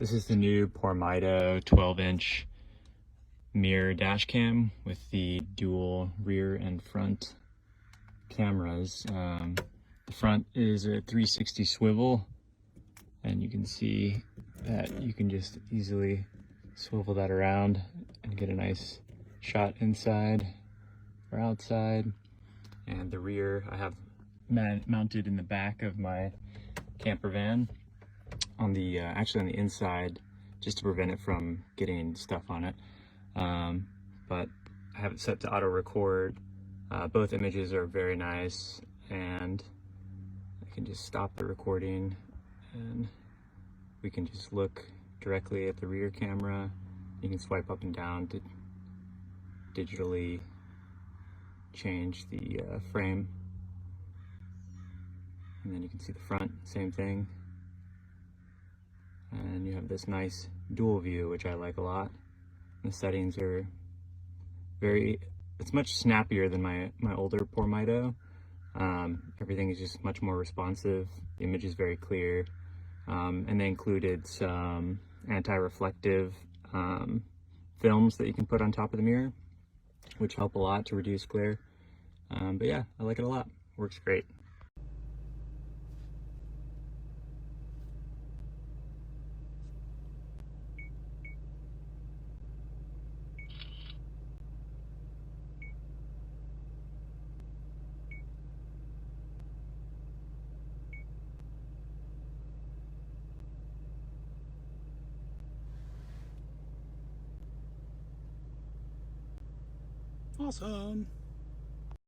This is the new PORMIDO 12-inch mirror dash cam with the dual rear and front cameras. The front is a 360 swivel, and you can see that you can just easily swivel that around and get a nice shot inside or outside. And the rear I have mounted in the back of my camper van on the actually on the inside, just to prevent it from getting stuff on it. But I have it set to auto record. Both images are very nice, and I can just stop the recording and we can just look directly at the rear camera. You can swipe up and down to digitally change the frame, and then you can see the front, same thing. And you have this nice dual view, which I like a lot. The settings are it's much snappier than my older PORMIDO. Everything is just much more responsive. The image is very clear. And they included some anti-reflective films that you can put on top of the mirror, which help a lot to reduce glare. But yeah, I like it a lot. Works great. Awesome.